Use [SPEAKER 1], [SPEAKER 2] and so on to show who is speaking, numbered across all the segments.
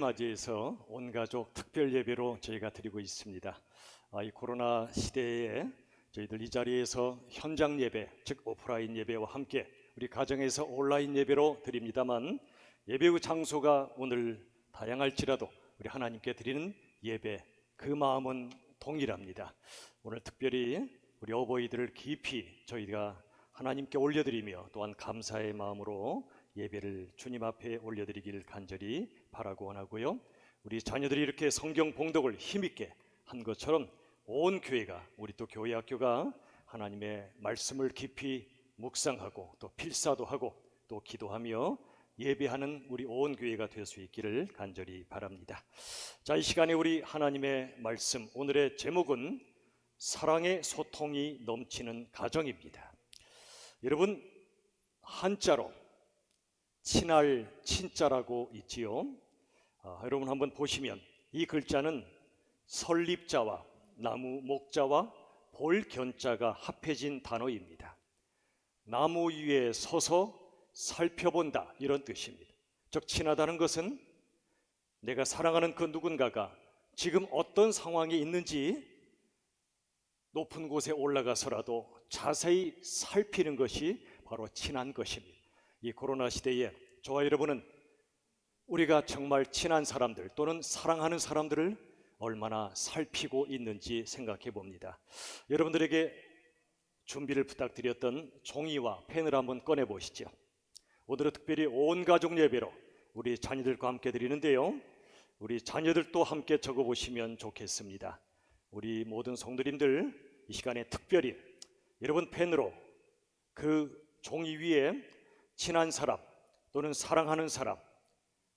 [SPEAKER 1] 맞이해서 온 가족 특별 예배로 저희가 드리고 있습니다. 이 코로나 시대에 저희들 이 자리에서 현장 예배, 즉 오프라인 예배와 함께 우리 가정에서 온라인 예배로 드립니다만, 예배 후 장소가 오늘 다양할지라도 우리 하나님께 드리는 예배, 그 마음은 동일합니다. 오늘 특별히 우리 어버이들을 깊이 저희가 하나님께 올려드리며 또한 감사의 마음으로 예배를 주님 앞에 올려드리길 간절히 바라고 원하고요. 우리 자녀들이 이렇게 성경 봉독을 힘있게 한 것처럼 온 교회가, 우리 또 교회 학교가 하나님의 말씀을 깊이 묵상하고 또 필사도 하고 또 기도하며 예배하는 우리 온 교회가 될 수 있기를 간절히 바랍니다. 자, 이 시간에 우리 하나님의 말씀, 오늘의 제목은 사랑의 소통이 넘치는 가정입니다. 여러분, 한자로 친할, 친자라고 있지요. 여러분 한번 보시면 이 글자는 설립자와 나무 목자와 볼 견자가 합해진 단어입니다. 나무 위에 서서 살펴본다, 이런 뜻입니다. 즉, 친하다는 것은 내가 사랑하는 그 누군가가 지금 어떤 상황에 있는지 높은 곳에 올라가서라도 자세히 살피는 것이 바로 친한 것입니다. 이 코로나 시대에 저와 여러분은 우리가 정말 친한 사람들 또는 사랑하는 사람들을 얼마나 살피고 있는지 생각해 봅니다. 여러분들에게 준비를 부탁드렸던 종이와 펜을 한번 꺼내 보시죠. 오늘은 특별히 온 가족 예배로 우리 자녀들과 함께 드리는데요, 우리 자녀들도 함께 적어 보시면 좋겠습니다. 우리 모든 성도님들 이 시간에 특별히 여러분 펜으로 그 종이 위에 친한 사람 또는 사랑하는 사람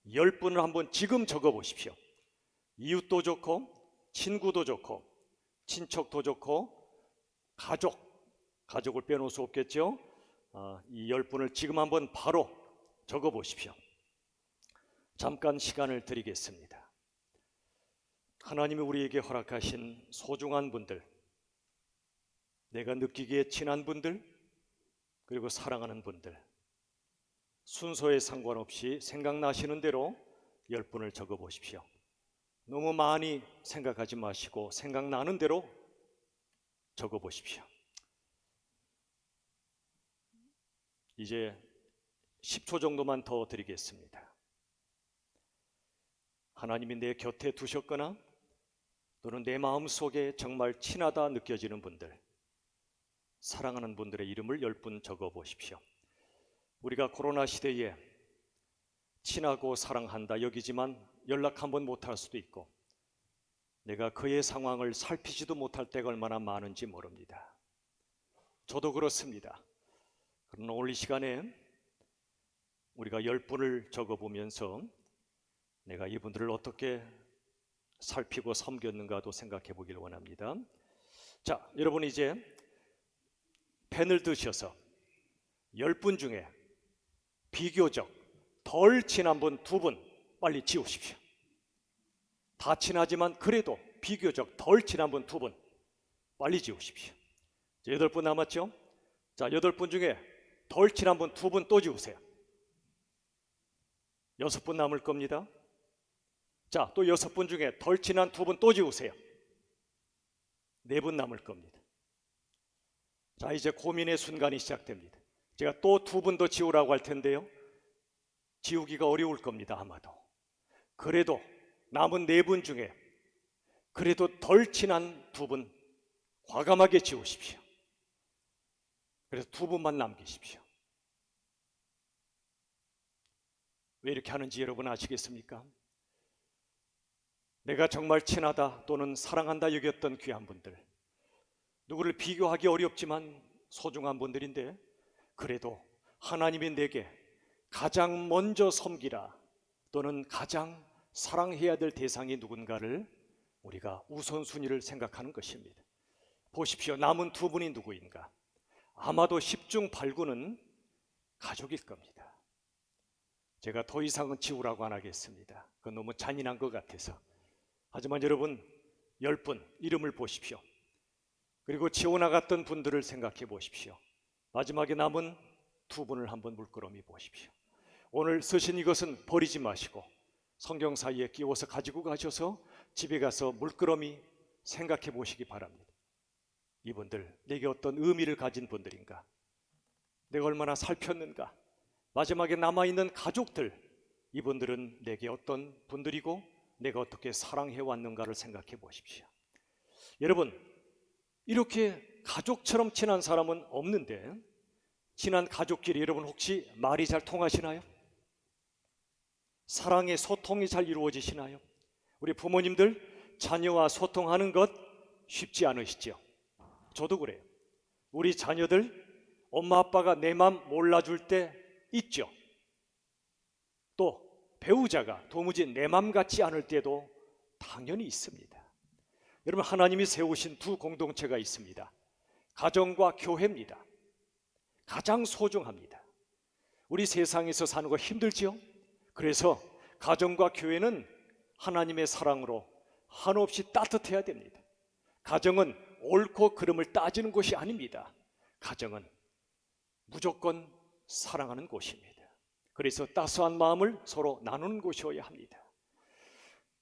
[SPEAKER 1] 10분을 한번 지금 적어 보십시오. 이웃도 좋고 친구도 좋고 친척도 좋고 가족을 빼놓을 수 없겠죠. 이 10분을 지금 한번 바로 적어 보십시오. 잠깐 시간을 드리겠습니다. 하나님이 우리에게 허락하신 소중한 분들, 내가 느끼기에 친한 분들, 그리고 사랑하는 분들, 순서에 상관없이 생각나시는 대로 10분을 적어 보십시오. 너무 많이 생각하지 마시고 생각나는 대로 적어 보십시오. 이제 10초 정도만 더 드리겠습니다. 하나님이 내 곁에 두셨거나 또는 내 마음속에 정말 친하다 느껴지는 분들, 사랑하는 분들의 이름을 10분 적어 보십시오. 우리가 코로나 시대에 친하고 사랑한다 여기지만 연락 한번 못할 수도 있고 내가 그의 상황을 살피지도 못할 때가 얼마나 많은지 모릅니다. 저도 그렇습니다. 그러나 오늘 이 시간에 우리가 10분을 적어보면서 내가 이분들을 어떻게 살피고 섬겼는가도 생각해 보길 원합니다. 자, 여러분 이제 펜을 드셔서 10분 중에 비교적 덜 친한 분 2분 빨리 지우십시오. 다 친하지만 그래도 비교적 덜 친한 분 2분 빨리 지우십시오. 8분 남았죠? 자, 8분 중에 덜 친한 분 2분 또 지우세요. 6분 남을 겁니다. 자, 또 6분 중에 덜 친한 2분 또 지우세요. 4분 남을 겁니다. 자, 이제 고민의 순간이 시작됩니다. 제가 또 2분 더 지우라고 할 텐데요, 지우기가 어려울 겁니다. 아마도. 그래도 남은 4분 중에 그래도 덜 친한 2분 과감하게 지우십시오. 그래서 2분만 남기십시오. 왜 이렇게 하는지 여러분 아시겠습니까? 내가 정말 친하다 또는 사랑한다 여겼던 귀한 분들, 누구를 비교하기 어렵지만 소중한 분들인데 그래도 하나님이 내게 가장 먼저 섬기라 또는 가장 사랑해야 될 대상이 누군가를 우리가 우선순위를 생각하는 것입니다. 보십시오. 남은 2분이 누구인가? 아마도 10중 8구는 가족일 겁니다. 제가 더 이상은 지우라고 안 하겠습니다. 그건 너무 잔인한 것 같아서. 하지만 여러분 10분 이름을 보십시오. 그리고 지워나갔던 분들을 생각해 보십시오. 마지막에 남은 2분을 한번 물끄러미 보십시오. 오늘 쓰신 이것은 버리지 마시고 성경 사이에 끼워서 가지고 가셔서 집에 가서 물끄러미 생각해 보시기 바랍니다. 이분들 내게 어떤 의미를 가진 분들인가? 내가 얼마나 살폈는가? 마지막에 남아있는 가족들, 이분들은 내게 어떤 분들이고 내가 어떻게 사랑해 왔는가를 생각해 보십시오. 여러분, 이렇게 가족처럼 친한 사람은 없는데 친한 가족끼리 여러분 혹시 말이 잘 통하시나요? 사랑의 소통이 잘 이루어지시나요? 우리 부모님들 자녀와 소통하는 것 쉽지 않으시죠? 저도 그래요. 우리 자녀들 엄마 아빠가 내 맘 몰라줄 때 있죠. 또 배우자가 도무지 내 맘 같지 않을 때도 당연히 있습니다. 여러분, 하나님이 세우신 두 공동체가 있습니다. 가정과 교회입니다. 가장 소중합니다. 우리 세상에서 사는 거 힘들지요? 그래서 가정과 교회는 하나님의 사랑으로 한없이 따뜻해야 됩니다. 가정은 옳고 그름을 따지는 곳이 아닙니다. 가정은 무조건 사랑하는 곳입니다. 그래서 따스한 마음을 서로 나누는 곳이어야 합니다.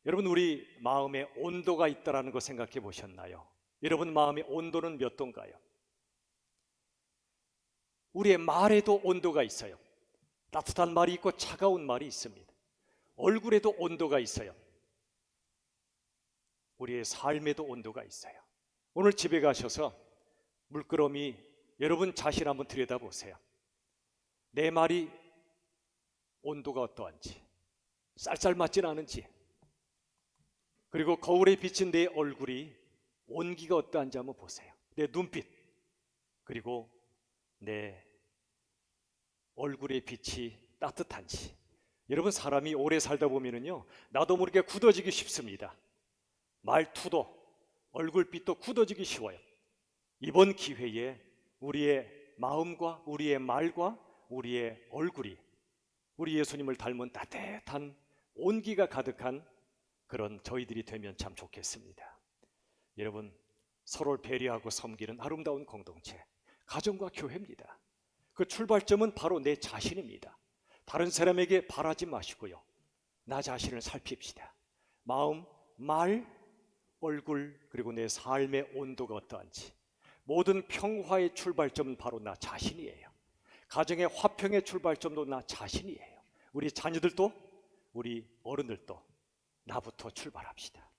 [SPEAKER 1] 여러분, 우리 마음에 온도가 있다는 거 생각해 보셨나요? 여러분 마음의 온도는 몇 도인가요? 우리의 말에도 온도가 있어요. 따뜻한 말이 있고 차가운 말이 있습니다. 얼굴에도 온도가 있어요. 우리의 삶에도 온도가 있어요. 오늘 집에 가셔서 물끄러미 여러분 자신 한번 들여다보세요. 내 말이 온도가 어떠한지, 쌀쌀 맞진 않은지, 그리고 거울에 비친 내 얼굴이 온기가 어떠한지 한번 보세요. 내 눈빛, 그리고 내 얼굴의 빛이 따뜻한지. 여러분, 사람이 오래 살다 보면은요, 나도 모르게 굳어지기 쉽습니다. 말투도 얼굴빛도 굳어지기 쉬워요. 이번 기회에 우리의 마음과 우리의 말과 우리의 얼굴이 우리 예수님을 닮은 따뜻한 온기가 가득한 그런 저희들이 되면 참 좋겠습니다. 여러분, 서로를 배려하고 섬기는 아름다운 공동체, 가정과 교회입니다. 그 출발점은 바로 내 자신입니다. 다른 사람에게 바라지 마시고요, 나 자신을 살핍시다. 마음, 말, 얼굴, 그리고 내 삶의 온도가 어떠한지. 모든 평화의 출발점은 바로 나 자신이에요. 가정의 화평의 출발점도 나 자신이에요. 우리 자녀들도 우리 어른들도 나부터 출발합시다.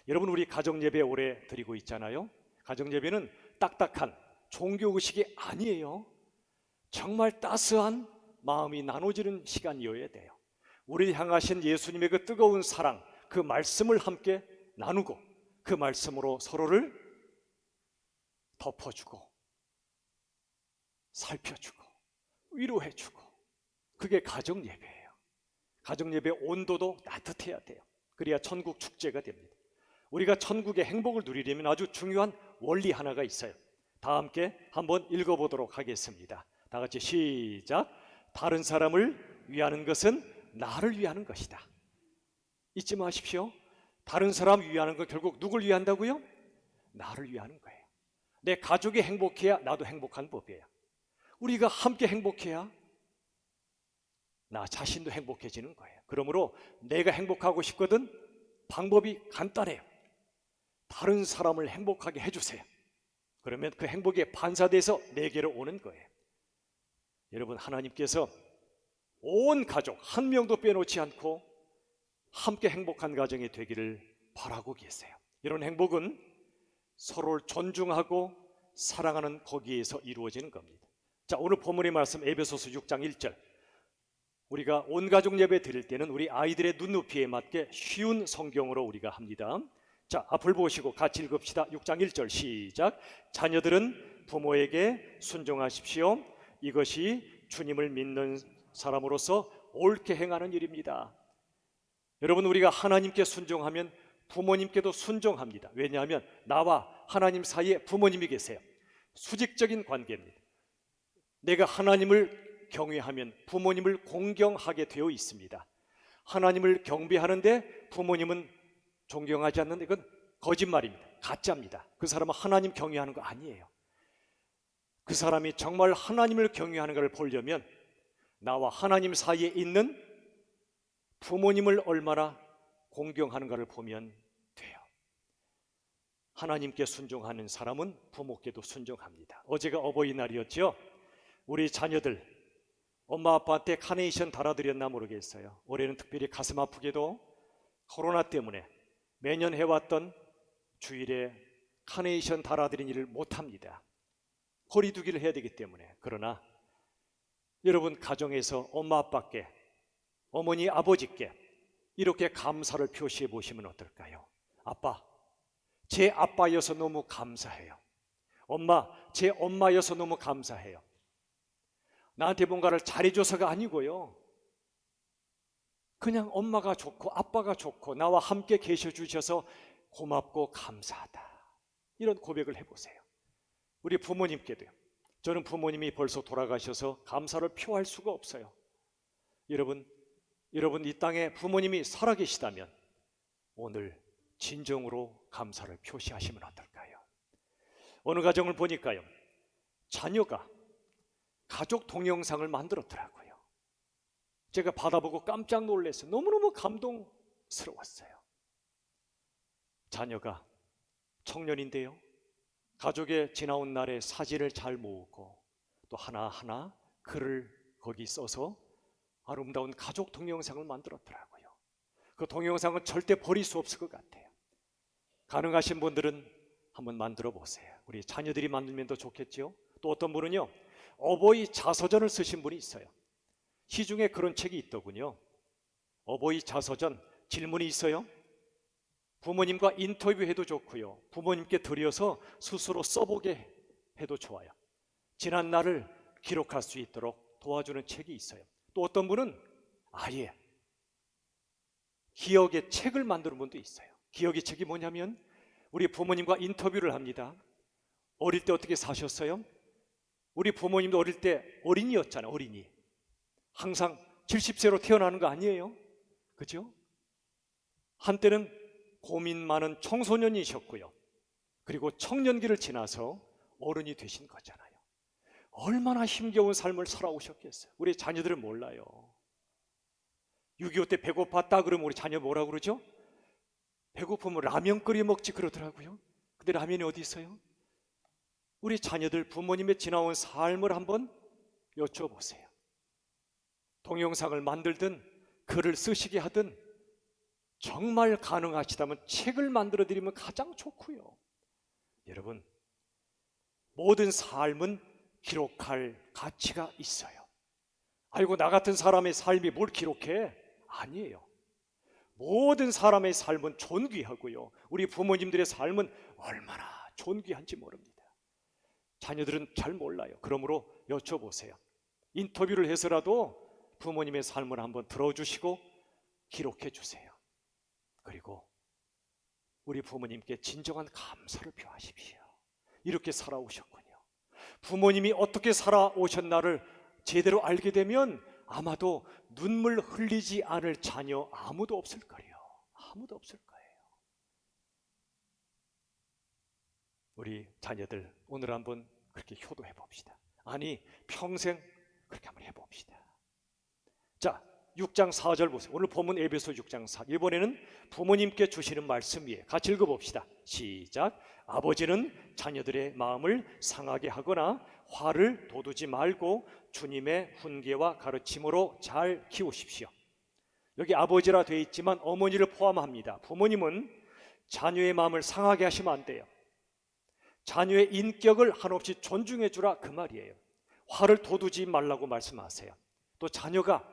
[SPEAKER 1] 여러분, 우리 가정예배 오래 드리고 있잖아요. 가정예배는 딱딱한 종교의식이 아니에요. 정말 따스한 마음이 나눠지는 시간이어야 돼요. 우리를 향하신 예수님의 그 뜨거운 사랑, 그 말씀을 함께 나누고 그 말씀으로 서로를 덮어주고 살펴주고 위로해주고, 그게 가정예배예요. 가정예배 온도도 따뜻해야 돼요. 그래야 천국 축제가 됩니다. 우리가 천국의 행복을 누리려면 아주 중요한 원리 하나가 있어요. 다 함께 한번 읽어보도록 하겠습니다. 다 같이 시작. 다른 사람을 위하는 것은 나를 위하는 것이다. 잊지 마십시오. 다른 사람 위하는 건 결국 누굴 위한다고요? 나를 위하는 거예요. 내 가족이 행복해야 나도 행복한 법이에요. 우리가 함께 행복해야 나 자신도 행복해지는 거예요. 그러므로 내가 행복하고 싶거든 방법이 간단해요. 다른 사람을 행복하게 해주세요. 그러면 그 행복에 반사돼서 내게로 오는 거예요. 여러분, 하나님께서 온 가족 한 명도 빼놓지 않고 함께 행복한 가정이 되기를 바라고 계세요. 이런 행복은 서로를 존중하고 사랑하는 거기에서 이루어지는 겁니다. 자, 오늘 본문의 말씀 에베소서 6장 1절. 우리가 온 가족 예배 드릴 때는 우리 아이들의 눈높이에 맞게 쉬운 성경으로 우리가 합니다. 자, 앞을 보시고 같이 읽읍시다. 6장 1절 시작. 자녀들은 부모에게 순종하십시오. 이것이 주님을 믿는 사람으로서 옳게 행하는 일입니다. 여러분, 우리가 하나님께 순종하면 부모님께도 순종합니다. 왜냐하면 나와 하나님 사이에 부모님이 계세요. 수직적인 관계입니다. 내가 하나님을 경외하면 부모님을 공경하게 되어 있습니다. 하나님을 경배하는데 부모님은 존경하지 않는데 그건 거짓말입니다. 가짜입니다. 그 사람은 하나님 경외하는 거 아니에요. 그 사람이 정말 하나님을 경외하는 것을 보려면 나와 하나님 사이에 있는 부모님을 얼마나 공경하는가를 보면 돼요. 하나님께 순종하는 사람은 부모께도 순종합니다. 어제가 어버이날이었죠. 우리 자녀들 엄마 아빠한테 카네이션 달아드렸나 모르겠어요. 올해는 특별히 가슴 아프게도 코로나 때문에 매년 해왔던 주일에 카네이션 달아드린 일을 못합니다. 거리두기를 해야 되기 때문에. 그러나 여러분 가정에서 엄마 아빠께, 어머니 아버지께 이렇게 감사를 표시해 보시면 어떨까요? 아빠, 제 아빠여서 너무 감사해요. 엄마, 제 엄마여서 너무 감사해요. 나한테 뭔가를 잘해줘서가 아니고요, 그냥 엄마가 좋고 아빠가 좋고 나와 함께 계셔 주셔서 고맙고 감사하다. 이런 고백을 해보세요. 우리 부모님께도요. 저는 부모님이 벌써 돌아가셔서 감사를 표할 수가 없어요. 여러분 이 땅에 부모님이 살아계시다면 오늘 진정으로 감사를 표시하시면 어떨까요? 어느 가정을 보니까요, 자녀가 가족 동영상을 만들었더라고요. 제가 받아보고 깜짝 놀랐어요. 너무너무 감동스러웠어요. 자녀가 청년인데요, 가족의 지나온 날의 사진을 잘 모으고 또 하나하나 글을 거기 써서 아름다운 가족 동영상을 만들었더라고요. 그 동영상은 절대 버릴 수 없을 것 같아요. 가능하신 분들은 한번 만들어 보세요. 우리 자녀들이 만들면 더 좋겠죠. 또 어떤 분은요, 어버이 자서전을 쓰신 분이 있어요. 시중에 그런 책이 있더군요. 어버이 자서전, 질문이 있어요. 부모님과 인터뷰해도 좋고요, 부모님께 드려서 스스로 써보게 해도 좋아요. 지난 날을 기록할 수 있도록 도와주는 책이 있어요. 또 어떤 분은 아예 기억의 책을 만드는 분도 있어요. 기억의 책이 뭐냐면 우리 부모님과 인터뷰를 합니다. 어릴 때 어떻게 사셨어요? 우리 부모님도 어릴 때 어린이였잖아요. 어린이. 항상 70세로 태어나는 거 아니에요? 그죠? 한때는 고민 많은 청소년이셨고요, 그리고 청년기를 지나서 어른이 되신 거잖아요. 얼마나 힘겨운 삶을 살아오셨겠어요. 우리 자녀들은 몰라요. 6.25 때 배고팠다 그러면 우리 자녀 뭐라 그러죠? 배고프면 라면 끓여 먹지 그러더라고요. 근데 라면이 어디 있어요? 우리 자녀들 부모님의 지나온 삶을 한번 여쭤보세요. 동영상을 만들든 글을 쓰시게 하든 정말 가능하시다면 책을 만들어 드리면 가장 좋고요. 여러분, 모든 삶은 기록할 가치가 있어요. 아이고, 나 같은 사람의 삶이 뭘 기록해? 아니에요. 모든 사람의 삶은 존귀하고요, 우리 부모님들의 삶은 얼마나 존귀한지 모릅니다. 자녀들은 잘 몰라요. 그러므로 여쭤보세요. 인터뷰를 해서라도 부모님의 삶을 한번 들어주시고 기록해 주세요. 그리고 우리 부모님께 진정한 감사를 표하십시오. 이렇게 살아오셨군요. 부모님이 어떻게 살아오셨나를 제대로 알게 되면 아마도 눈물 흘리지 않을 자녀 아무도 없을 거예요. 아무도 없을 거예요. 우리 자녀들 오늘 한번 그렇게 효도해 봅시다. 아니, 평생 그렇게 한번 해봅시다. 자, 6장 4절 보세요. 오늘 본문 에베소 6장 4. 이번에는 부모님께 주시는 말씀이에요. 같이 읽어봅시다. 시작. 아버지는 자녀들의 마음을 상하게 하거나 화를 돋우지 말고 주님의 훈계와 가르침으로 잘 키우십시오. 여기 아버지라 되어 있지만 어머니를 포함합니다. 부모님은 자녀의 마음을 상하게 하시면 안 돼요. 자녀의 인격을 한없이 존중해 주라, 그 말이에요. 화를 돋우지 말라고 말씀하세요. 또 자녀가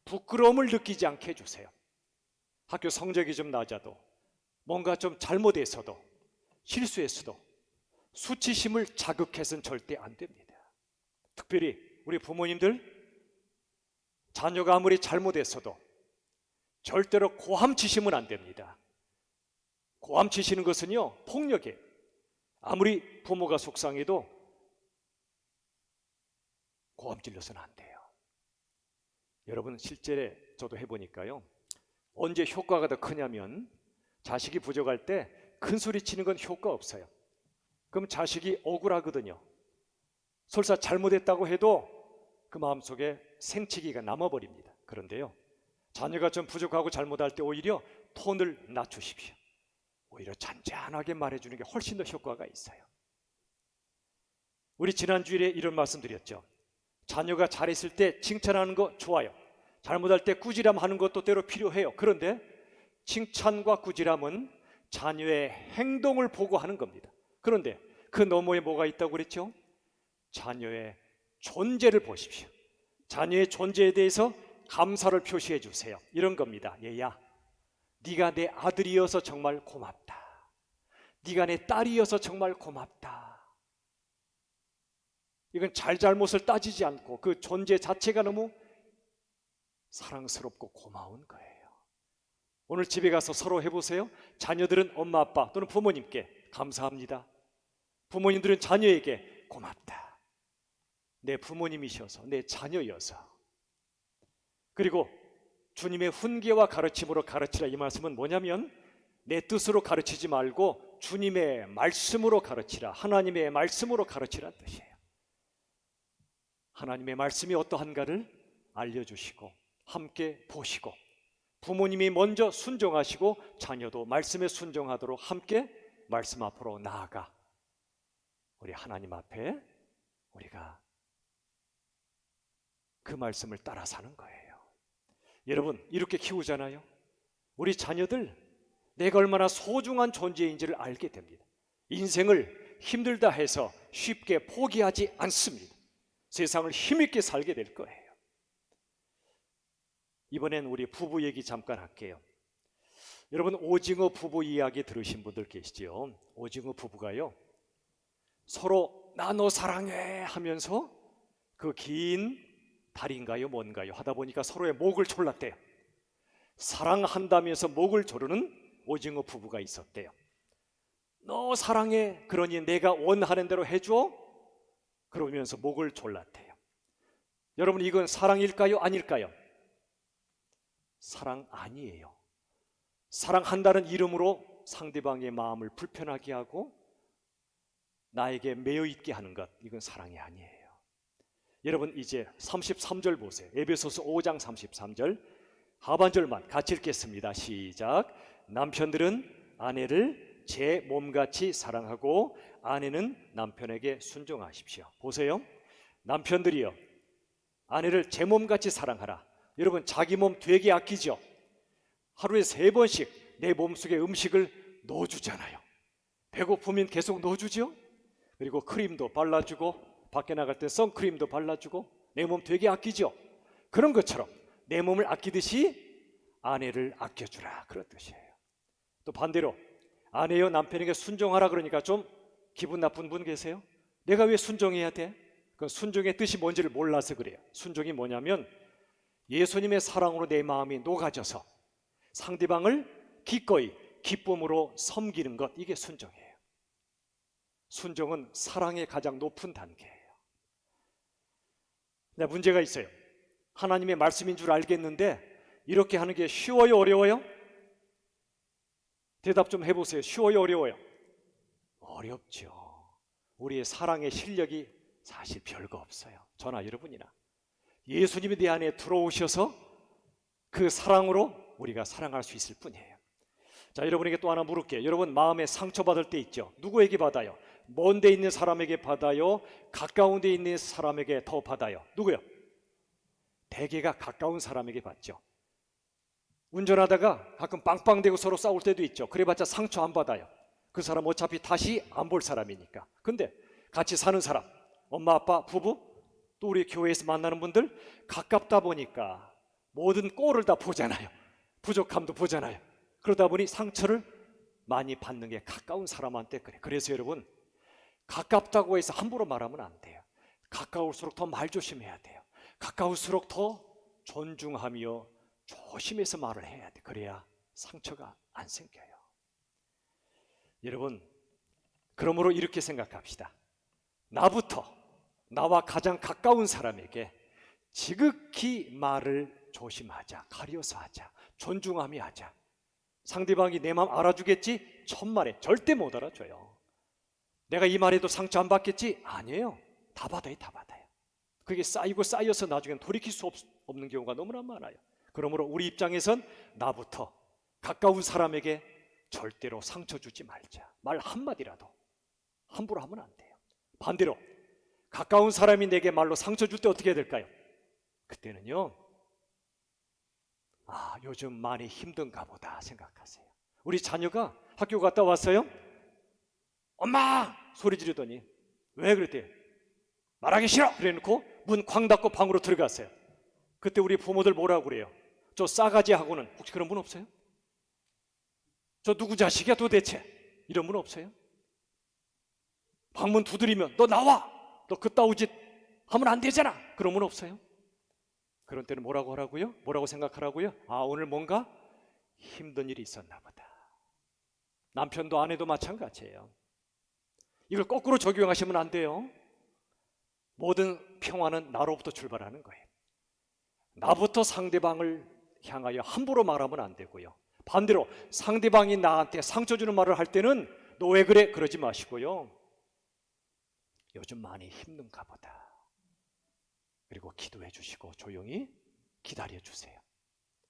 [SPEAKER 1] 부끄러움을 느끼지 않게 해주세요. 학교 성적이 좀 낮아도, 뭔가 좀 잘못했어도, 실수했어도 수치심을 자극해서는 절대 안 됩니다. 특별히 우리 부모님들, 자녀가 아무리 잘못했어도 절대로 고함치시면 안 됩니다. 고함치시는 것은요, 폭력이에요. 아무리 부모가 속상해도 고함 질러서는 안 돼요. 여러분, 실제 저도 해보니까요, 언제 효과가 더 크냐면 자식이 부족할 때 큰 소리 치는 건 효과 없어요. 그럼 자식이 억울하거든요. 설사 잘못했다고 해도 그 마음속에 생치기가 남아버립니다. 그런데요, 자녀가 좀 부족하고 잘못할 때 오히려 톤을 낮추십시오. 오히려 잔잔하게 말해주는 게 훨씬 더 효과가 있어요. 우리 지난주일에 이런 말씀 드렸죠. 자녀가 잘했을 때 칭찬하는 거 좋아요. 잘못할 때 꾸지람하는 것도 때로 필요해요. 그런데 칭찬과 꾸지람은 자녀의 행동을 보고 하는 겁니다. 그런데 그 너머에 뭐가 있다고 그랬죠? 자녀의 존재를 보십시오. 자녀의 존재에 대해서 감사를 표시해 주세요. 이런 겁니다. 얘야, 네가 내 아들이어서 정말 고맙다. 네가 내 딸이어서 정말 고맙다. 이건 잘잘못을 따지지 않고 그 존재 자체가 너무 사랑스럽고 고마운 거예요. 오늘 집에 가서 서로 해보세요. 자녀들은 엄마 아빠 또는 부모님께 감사합니다. 부모님들은 자녀에게 고맙다. 내 부모님이셔서 내 자녀여서. 그리고 주님의 훈계와 가르침으로 가르치라, 이 말씀은 뭐냐면 내 뜻으로 가르치지 말고 주님의 말씀으로 가르치라, 하나님의 말씀으로 가르치라는 뜻이에요. 하나님의 말씀이 어떠한가를 알려주시고 함께 보시고, 부모님이 먼저 순종하시고 자녀도 말씀에 순종하도록 함께 말씀 앞으로 나아가 우리 하나님 앞에 우리가 그 말씀을 따라 사는 거예요. 여러분, 이렇게 키우잖아요. 우리 자녀들 내가 얼마나 소중한 존재인지를 알게 됩니다. 인생을 힘들다 해서 쉽게 포기하지 않습니다. 세상을 힘있게 살게 될 거예요. 이번엔 우리 부부 얘기 잠깐 할게요. 여러분, 오징어 부부 이야기 들으신 분들 계시죠? 오징어 부부가요, 서로 나 너 사랑해 하면서 그 긴 다리인가요 뭔가요 하다 보니까 서로의 목을 졸랐대요. 사랑한다면서 목을 조르는 오징어 부부가 있었대요. 너 사랑해, 그러니 내가 원하는 대로 해줘, 그러면서 목을 졸랐대요. 여러분, 이건 사랑일까요 아닐까요? 사랑 아니에요. 사랑한다는 이름으로 상대방의 마음을 불편하게 하고 나에게 매여 있게 하는 것, 이건 사랑이 아니에요. 여러분, 이제 33절 보세요. 에베소서 5장 33절 하반절만 같이 읽겠습니다. 시작. 남편들은 아내를 제 몸같이 사랑하고 아내는 남편에게 순종하십시오. 보세요. 남편들이여, 아내를 제 몸같이 사랑하라. 여러분, 자기 몸 되게 아끼죠? 하루에 3번씩 내 몸속에 음식을 넣어주잖아요. 배고프면 계속 넣어주죠? 그리고 크림도 발라주고 밖에 나갈 때 선크림도 발라주고 내 몸 되게 아끼죠? 그런 것처럼 내 몸을 아끼듯이 아내를 아껴주라, 그런 뜻이에요. 또 반대로 아내여 남편에게 순종하라 그러니까 좀 기분 나쁜 분 계세요? 내가 왜 순종해야 돼? 그 순종의 뜻이 뭔지를 몰라서 그래요. 순종이 뭐냐면 예수님의 사랑으로 내 마음이 녹아져서 상대방을 기꺼이 기쁨으로 섬기는 것, 이게 순종이에요. 순종은 사랑의 가장 높은 단계예요. 근데 문제가 있어요. 하나님의 말씀인 줄 알겠는데 이렇게 하는 게 쉬워요 어려워요? 대답 좀 해보세요. 쉬워요 어려워요? 어렵죠. 우리의 사랑의 실력이 사실 별거 없어요. 저나 여러분이나 예수님이 내 안에 들어오셔서 그 사랑으로 우리가 사랑할 수 있을 뿐이에요. 자, 여러분에게 또 하나 물을게요. 여러분, 마음에 상처받을 때 있죠? 누구에게 받아요? 먼 데 있는 사람에게 받아요? 가까운 데 있는 사람에게 더 받아요? 누구요? 대개가 가까운 사람에게 받죠. 운전하다가 가끔 빵빵대고 서로 싸울 때도 있죠. 그래봤자 상처 안 받아요. 그 사람 어차피 다시 안 볼 사람이니까. 근데 같이 사는 사람, 엄마 아빠 부부, 또 우리 교회에서 만나는 분들, 가깝다 보니까 모든 꼴을 다 보잖아요. 부족함도 보잖아요. 그러다 보니 상처를 많이 받는 게 가까운 사람한테 그래. 그래서 여러분, 가깝다고 해서 함부로 말하면 안 돼요. 가까울수록 더 말 조심해야 돼요. 가까울수록 더 존중하며 조심해서 말을 해야 돼. 그래야 상처가 안 생겨요. 여러분, 그러므로 이렇게 생각합시다. 나부터, 나와 가장 가까운 사람에게 지극히 말을 조심하자, 가려서 하자, 존중하며 하자. 상대방이 내 마음 알아주겠지? 천만에 절대 못 알아줘요. 내가 이 말에도 상처 안 받겠지? 아니에요. 다 받아요, 다 받아요. 그게 쌓이고 쌓여서 나중엔 돌이킬 수 없는 경우가 너무나 많아요. 그러므로 우리 입장에선 나부터 가까운 사람에게 절대로 상처 주지 말자. 말 한마디라도 함부로 하면 안 돼요. 반대로 가까운 사람이 내게 말로 상처 줄 때 어떻게 해야 될까요? 그때는요, 아, 요즘 많이 힘든가 보다 생각하세요. 우리 자녀가 학교 갔다 왔어요? 엄마! 소리 지르더니 왜 그랬대요? 말하기 싫어! 그래 놓고 문 쾅 닫고 방으로 들어갔어요. 그때 우리 부모들 뭐라고 그래요? 저 싸가지 하고는 혹시 그런 분 없어요? 저 누구 자식이야 도대체? 이런 분 없어요? 방문 두드리면 너 나와! 너 그따위 짓 하면 안 되잖아! 그런 분 없어요? 그런 때는 뭐라고 하라고요? 뭐라고 생각하라고요? 아, 오늘 뭔가 힘든 일이 있었나 보다. 남편도 아내도 마찬가지예요. 이걸 거꾸로 적용하시면 안 돼요. 모든 평화는 나로부터 출발하는 거예요. 나부터 상대방을 향하여 함부로 말하면 안 되고요. 반대로 상대방이 나한테 상처 주는 말을 할 때는 너 왜 그래? 그러지 마시고요. 요즘 많이 힘든가 보다. 그리고 기도해 주시고 조용히 기다려 주세요.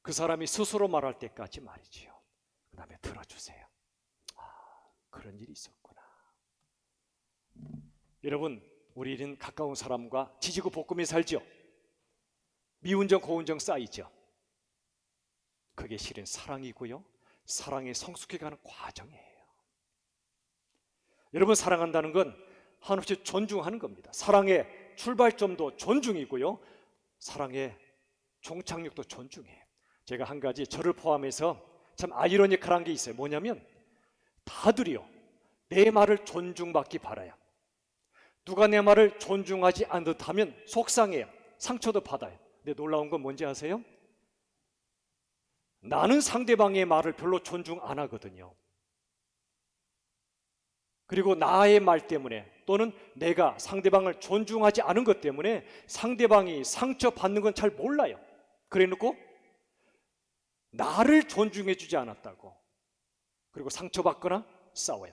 [SPEAKER 1] 그 사람이 스스로 말할 때까지 말이지요. 그 다음에 들어주세요. 아, 그런 일이 있었구나. 여러분, 우리는 가까운 사람과 지지고 볶으며 살죠. 미운정 고운정 쌓이죠. 그게 실은 사랑이고요, 사랑에 성숙해가는 과정이에요. 여러분, 사랑한다는 건 한없이 존중하는 겁니다. 사랑의 출발점도 존중이고요, 사랑의 종착역도 존중해요. 제가 한 가지 저를 포함해서 참 아이러니컬한 게 있어요. 뭐냐면 다들이요, 내 말을 존중받기 바라요. 누가 내 말을 존중하지 않듯하면 속상해요. 상처도 받아요. 근데 놀라운 건 뭔지 아세요? 나는 상대방의 말을 별로 존중 안 하거든요. 그리고 나의 말 때문에 또는 내가 상대방을 존중하지 않은 것 때문에 상대방이 상처받는 건 잘 몰라요. 그래 놓고 나를 존중해 주지 않았다고 그리고 상처받거나 싸워요.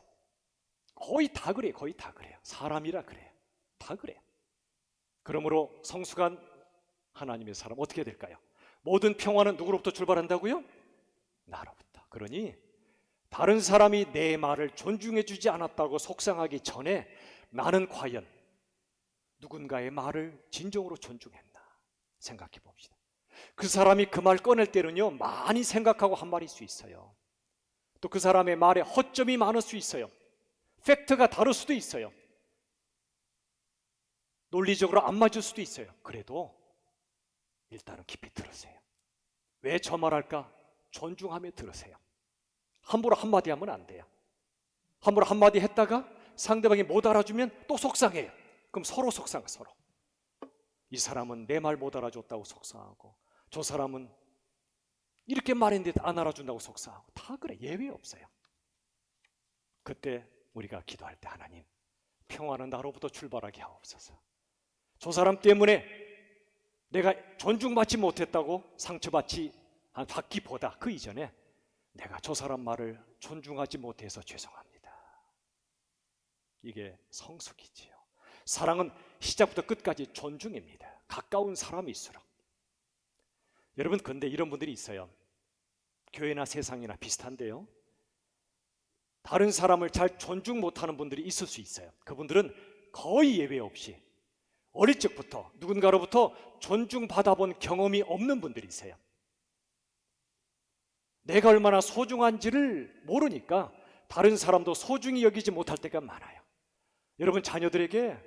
[SPEAKER 1] 거의 다 그래요. 거의 다 그래요. 사람이라 그래요. 다 그래요. 그러므로 성숙한 하나님의 사람 어떻게 해야 될까요? 모든 평화는 누구로부터 출발한다고요? 나로부터. 그러니 다른 사람이 내 말을 존중해 주지 않았다고 속상하기 전에 나는 과연 누군가의 말을 진정으로 존중했나 생각해 봅시다. 그 사람이 그 말 꺼낼 때는요, 많이 생각하고 한 말일 수 있어요. 또 그 사람의 말에 허점이 많을 수 있어요. 팩트가 다를 수도 있어요. 논리적으로 안 맞을 수도 있어요. 그래도 일단은 깊이 들으세요. 왜 저 말할까? 존중하며 들으세요. 함부로 한마디 하면 안 돼요. 함부로 한마디 했다가 상대방이 못 알아주면 또 속상해요. 그럼 서로 속상해. 서로. 이 사람은 내 말 못 알아줬다고 속상하고, 저 사람은 이렇게 말했는데 안 알아준다고 속상하고, 다 그래. 예외 없어요. 그때 우리가 기도할 때, 하나님, 평화는 나로부터 출발하게 하옵소서. 저 사람 때문에 내가 존중받지 못했다고 상처받기보다 그 이전에 내가 저 사람 말을 존중하지 못해서 죄송합니다. 이게 성숙이지요. 사랑은 시작부터 끝까지 존중입니다. 가까운 사람일수록. 여러분, 근데 이런 분들이 있어요. 교회나 세상이나 비슷한데요, 다른 사람을 잘 존중 못하는 분들이 있을 수 있어요. 그분들은 거의 예외 없이 어릴 적부터 누군가로부터 존중받아본 경험이 없는 분들이세요. 내가 얼마나 소중한지를 모르니까 다른 사람도 소중히 여기지 못할 때가 많아요. 여러분, 자녀들에게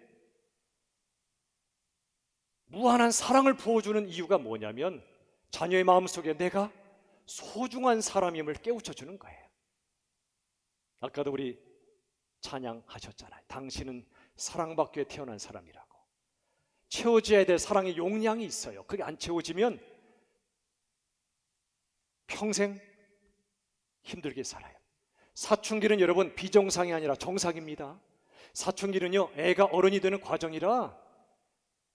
[SPEAKER 1] 무한한 사랑을 부어주는 이유가 뭐냐면 자녀의 마음속에 내가 소중한 사람임을 깨우쳐주는 거예요. 아까도 우리 찬양하셨잖아요. 당신은 사랑받기 위해 태어난 사람이라고. 채워져야 될 사랑의 용량이 있어요. 그게 안 채워지면 평생 힘들게 살아요. 사춘기는 여러분 비정상이 아니라 정상입니다. 사춘기는요, 애가 어른이 되는 과정이라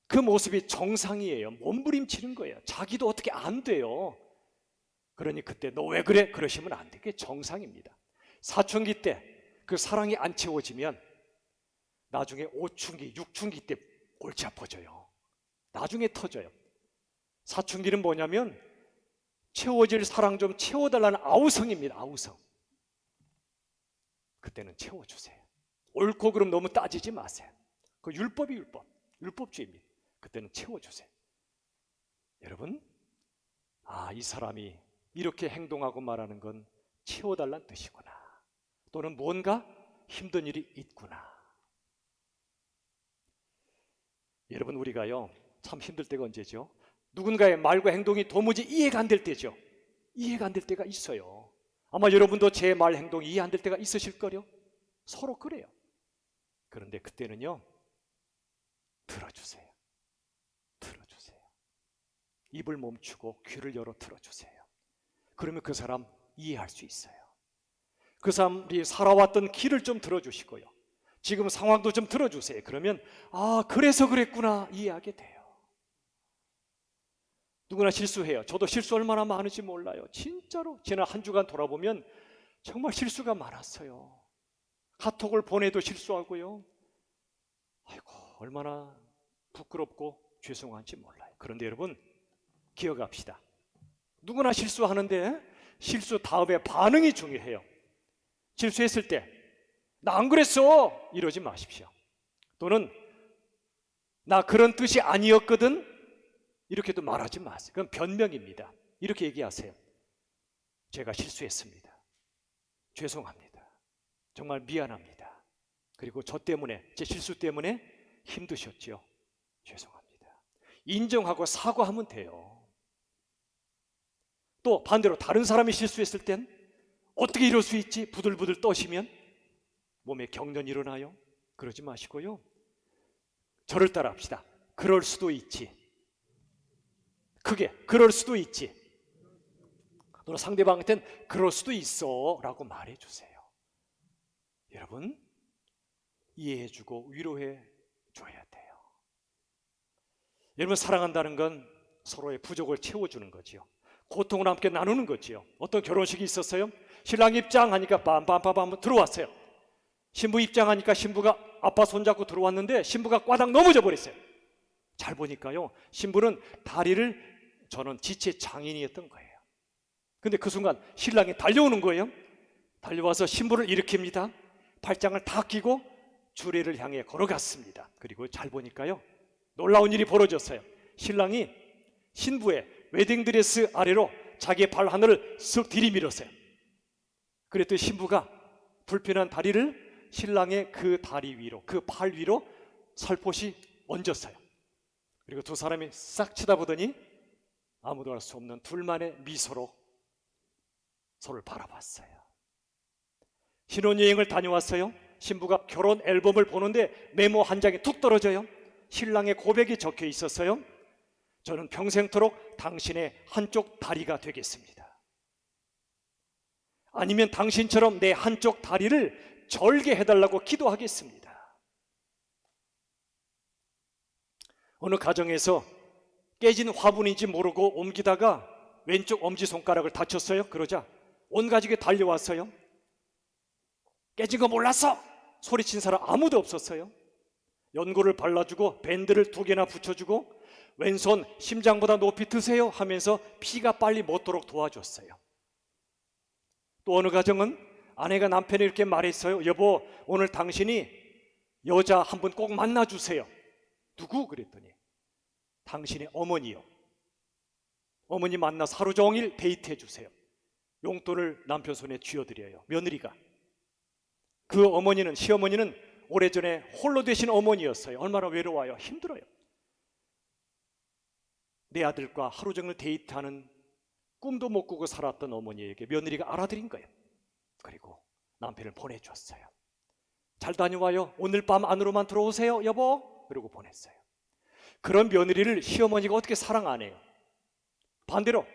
[SPEAKER 1] 그 모습이 정상이에요. 몸부림치는 거예요. 자기도 어떻게 안 돼요. 그러니 그때 너 왜 그래? 그러시면 안 돼. 그게 정상입니다. 사춘기 때 그 사랑이 안 채워지면 나중에 5춘기, 6춘기 때 골치 아파져요. 나중에 터져요. 사춘기는 뭐냐면 채워질 사랑 좀 채워달라는 아우성입니다. 아우성. 그때는 채워주세요. 옳고 그름 너무 따지지 마세요. 그 율법이 율법주의입니다. 그때는 채워주세요. 여러분, 이 사람이 이렇게 행동하고 말하는 건 채워달라는 뜻이구나. 또는 뭔가 힘든 일이 있구나. 여러분, 우리가요 참 힘들 때가 언제죠? 누군가의 말과 행동이 도무지 이해가 안 될 때죠. 이해가 안 될 때가 있어요. 아마 여러분도 제 말 행동이 이해 안 될 때가 있으실 거요. 서로 그래요. 그런데 그때는요, 들어주세요. 들어주세요. 입을 멈추고 귀를 열어 들어주세요. 그러면 그 사람 이해할 수 있어요. 그 사람이 살아왔던 길을 좀 들어주시고요. 지금 상황도 좀 들어주세요. 그러면 그래서 그랬구나 이해하게 돼요. 누구나 실수해요. 저도 실수 얼마나 많은지 몰라요. 진짜로 지난 한 주간 돌아보면 정말 실수가 많았어요. 카톡을 보내도 실수하고요. 아이고, 얼마나 부끄럽고 죄송한지 몰라요. 그런데 여러분, 기억합시다. 누구나 실수하는데 실수 다음에 반응이 중요해요. 실수했을 때 나 안 그랬어 이러지 마십시오. 또는 나 그런 뜻이 아니었거든 이렇게도 말하지 마세요. 그건 변명입니다. 이렇게 얘기하세요. 제가 실수했습니다. 죄송합니다. 정말 미안합니다. 그리고 저 때문에, 제 실수 때문에 힘드셨죠? 죄송합니다. 인정하고 사과하면 돼요. 또 반대로 다른 사람이 실수했을 땐 어떻게 이럴 수 있지? 부들부들 떠시면 몸에 경련이 일어나요. 그러지 마시고요, 저를 따라합시다. 그럴 수도 있지. 크게 그럴 수도 있지. 또는 상대방한테는 그럴 수도 있어 라고 말해주세요. 여러분, 이해해주고 위로해 줘야 돼요. 여러분, 사랑한다는 건 서로의 부족을 채워주는 거지요. 고통을 함께 나누는 거지요. 어떤 결혼식이 있었어요. 신랑 입장하니까 빰빰빰빰 들어왔어요. 신부 입장하니까 신부가 아빠 손잡고 들어왔는데 신부가 꽈당 넘어져 버렸어요. 잘 보니까요, 신부는 다리를, 저는 지체 장인이었던 거예요. 근데 그 순간 신랑이 달려오는 거예요. 달려와서 신부를 일으킵니다. 팔짱을 다 끼고 주례를 향해 걸어갔습니다. 그리고 잘 보니까요, 놀라운 일이 벌어졌어요. 신랑이 신부의 웨딩드레스 아래로 자기의 발 하늘을 쓱 들이밀었어요. 그랬더니 신부가 불편한 다리를 신랑의 그 다리 위로, 그 팔 위로 살포시 얹었어요. 그리고 두 사람이 싹 쳐다보더니 아무도 알 수 없는 둘만의 미소로 서로를 바라봤어요. 신혼여행을 다녀왔어요. 신부가 결혼 앨범을 보는데 메모 한 장이 툭 떨어져요. 신랑의 고백이 적혀 있었어요. 저는 평생토록 당신의 한쪽 다리가 되겠습니다. 아니면 당신처럼 내 한쪽 다리를 절게 해달라고 기도하겠습니다. 어느 가정에서 깨진 화분인지 모르고 옮기다가 왼쪽 엄지손가락을 다쳤어요. 그러자 온 가족이 달려왔어요. 깨진 거 몰랐어! 소리친 사람 아무도 없었어요. 연고를 발라주고 밴드를 2개나 붙여주고 왼손 심장보다 높이 드세요 하면서 피가 빨리 멎도록 도와줬어요. 또 어느 가정은 아내가 남편이 이렇게 말했어요. 여보, 오늘 당신이 여자 한 분 꼭 만나주세요. 누구? 그랬더니 당신의 어머니요. 어머니 만나서 하루 종일 데이트해 주세요. 용돈을 남편 손에 쥐어드려요. 며느리가. 그 어머니는, 시어머니는 오래전에 홀로 되신 어머니였어요. 얼마나 외로워요. 힘들어요. 내 아들과 하루 종일 데이트하는 꿈도 못 꾸고 살았던 어머니에게 며느리가 알아들인 거예요. 그리고 남편을 보내줬어요. 잘 다녀와요. 오늘 밤 안으로만 들어오세요 여보. 그러고 보냈어요. 그런 며느리를 시어머니가 어떻게 사랑 안 해요? 반대로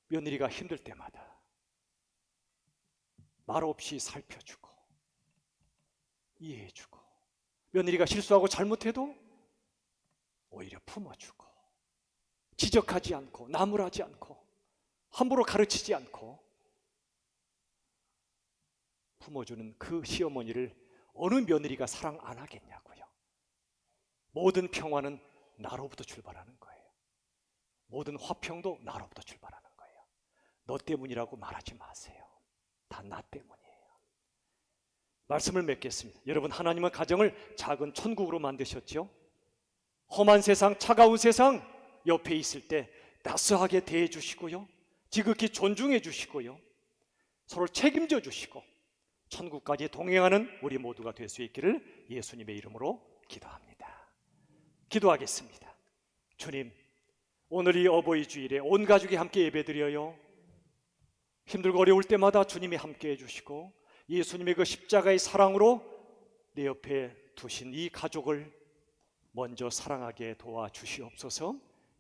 [SPEAKER 1] 며느리가 힘들 때마다 말 없이 살펴주고 이해해주고, 며느리가 실수하고 잘못해도 오히려 품어주고, 지적하지 않고 나무라지 않고 함부로 가르치지 않고 품어주는 그 시어머니를 어느 며느리가 사랑 안 하겠냐고요. 모든 평화는 나로부터 출발하는 거예요. 모든 화평도 나로부터 출발하는 거예요. 너 때문이라고 말하지 마세요. 다 나 때문이에요. 말씀을 맺겠습니다. 여러분, 하나님은 가정을 작은 천국으로 만드셨죠? 험한 세상, 차가운 세상 옆에 있을 때 따스하게 대해 주시고요, 지극히 존중해 주시고요, 서로 책임져 주시고 천국까지 동행하는 우리 모두가 될 수 있기를 예수님의 이름으로 기도합니다. 기도하겠습니다. 주님, 오늘 이 어버이 주일에 온 가족이 함께 예배드려요. 힘들고 어려울 때마다 주님이 함께 해주시고 예수님의 그 십자가의 사랑으로 내 옆에 두신 이 가족을 먼저 사랑하게 도와주시옵소서.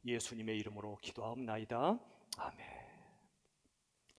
[SPEAKER 1] 예수님의 이름으로 기도하옵나이다. 아멘.